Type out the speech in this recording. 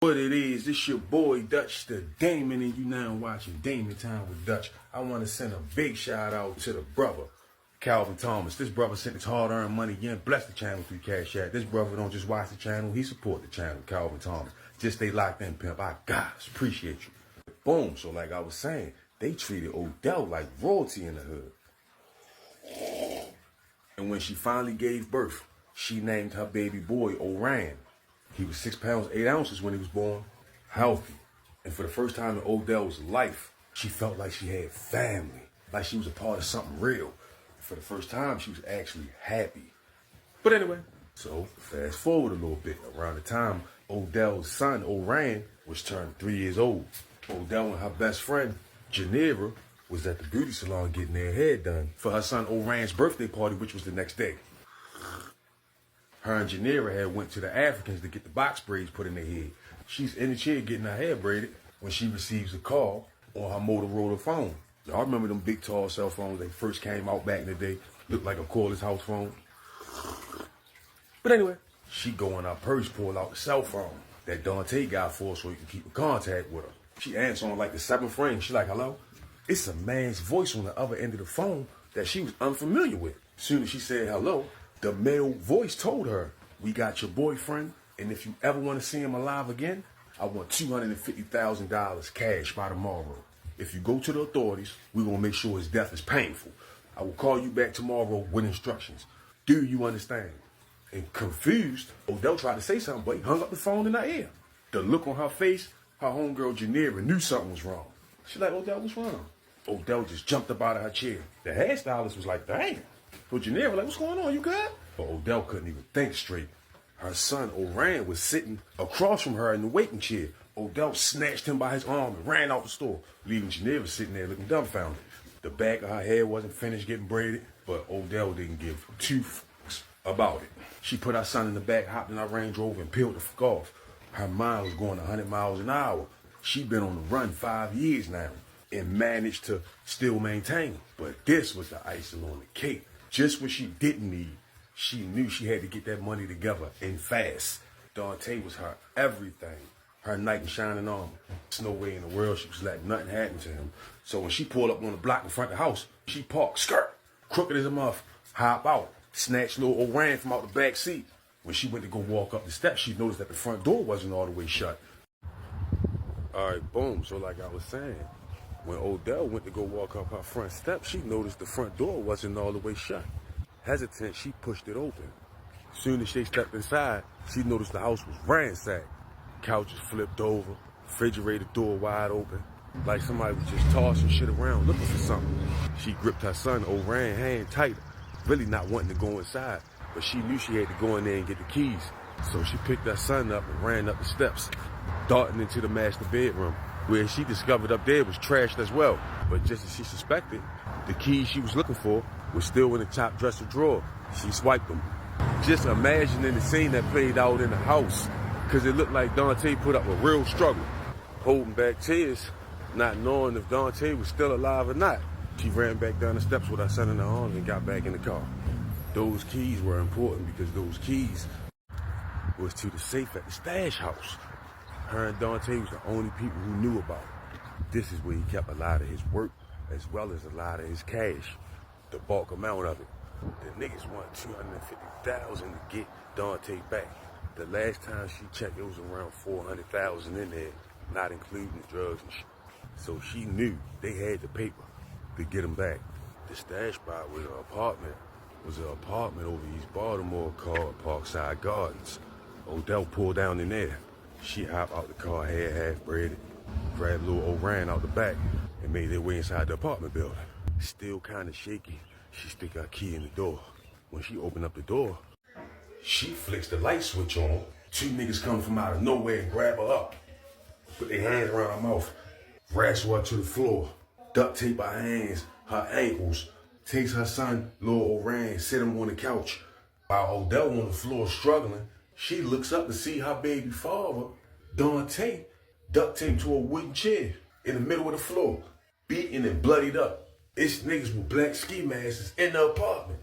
What it is, this your boy Dutch the Damon, and you now watching Damon Time with Dutch. I want to send a big shout out to the brother, Calvin Thomas. This brother sent his hard-earned money again, bless the channel through Cash App. This brother don't just watch the channel, he support the channel, Calvin Thomas. Just stay locked in, pimp. I gosh, appreciate you. Boom, so like I was saying, they treated Odell like royalty in the hood. And when she finally gave birth, she named her baby boy Orion. He was 6 pounds, 8 ounces when he was born, healthy. And for the first time in Odell's life, she felt like she had family, like she was a part of something real. And for the first time, she was actually happy. But anyway, so fast forward a little bit. Around the time Odell's son, Orion, was turning 3 years old, Odell and her best friend, Geneva, was at the beauty salon getting their hair done for her son Orion's birthday party, which was the next day. Her and Geneva had went to the Africans to get the box braids put in their head. She's in the chair getting her hair braided when she receives a call on her Motorola phone. Y'all remember them big, tall cell phones they first came out back in the day? Looked like a cordless house phone. But anyway, she go in her purse, pull out the cell phone that Dante got for her so he can keep in contact with her. She answers on like the 7th ring. She like, hello? It's a man's voice on the other end of the phone that she was unfamiliar with. Soon as she said hello, the male voice told her, we got your boyfriend, and if you ever want to see him alive again, I want $250,000 cash by tomorrow. If you go to the authorities, we're going to make sure his death is painful. I will call you back tomorrow with instructions. Do you understand? And confused, Odell tried to say something, but he hung up the phone in her ear. The look on her face, her homegirl Geneva knew something was wrong. She's like, Odell, what's wrong? Odell just jumped up out of her chair. The hairstylist was like, dang. But Geneva like, what's going on? You good? But Odell couldn't even think straight. Her son, Orion, was sitting across from her in the waiting chair. Odell snatched him by his arm and ran out the store, leaving Geneva sitting there looking dumbfounded. The back of her hair wasn't finished getting braided, but Odell didn't give 2 fucks about it. She put her son in the back, hopped in her Range Rover, and peeled the fuck off. Her mind was going 100 miles an hour. She'd been on the run 5 years now and managed to still maintain. But this was the icing on the cake. Just what she didn't need. She knew she had to get that money together and fast. Dante was her everything. Her knight in shining armor. There's no way in the world she was letting nothing happen to him. So when she pulled up on the block in front of the house, she parked, skirt, crooked as a muff, hop out, snatched little Orion from out the back seat. When she went to go walk up the steps, she noticed that the front door wasn't all the way shut. All right, boom. So like I was saying, when Odell went to go walk up her front steps, she noticed the front door wasn't all the way shut. Hesitant, she pushed it open. Soon as she stepped inside, she noticed the house was ransacked. Couches flipped over, refrigerator door wide open, like somebody was just tossing shit around looking for something. She gripped her son Orion's hand tighter, really not wanting to go inside, but she knew she had to go in there and get the keys. So she picked her son up and ran up the steps, darting into the master bedroom, where she discovered up there was trashed as well. But just as she suspected, the keys she was looking for was still in the top dresser drawer. She swiped them. Just imagining the scene that played out in the house, because it looked like Dante put up a real struggle, holding back tears, not knowing if Dante was still alive or not. She ran back down the steps with her son in her arms and got back in the car. Those keys were important because those keys was to the safe at the stash house. Her and Dante was the only people who knew about it. This is where he kept a lot of his work as well as a lot of his cash, the bulk amount of it. The niggas want $250,000 to get Dante back. The last time she checked, it was around $400,000 in there, not including the drugs and shit. So she knew they had the paper to get him back. The stash spot was an apartment over East Baltimore called Parkside Gardens. Odell pulled down in there. She hopped out the car, hair half braided, grabbed little Orion out the back, and made their way inside the apartment building. Still kind of shaky, she stick her key in the door. When she opened up the door, she flicks the light switch on. 2 niggas come from out of nowhere and grab her up, put their hands around her mouth, wrestle her to the floor, duct tape her hands, her ankles, takes her son, little Orion, sit him on the couch. While Odell on the floor struggling, she looks up to see her baby father, Dante, duct taped to a wooden chair in the middle of the floor, beaten and bloodied up. It's niggas with black ski masks in the apartment.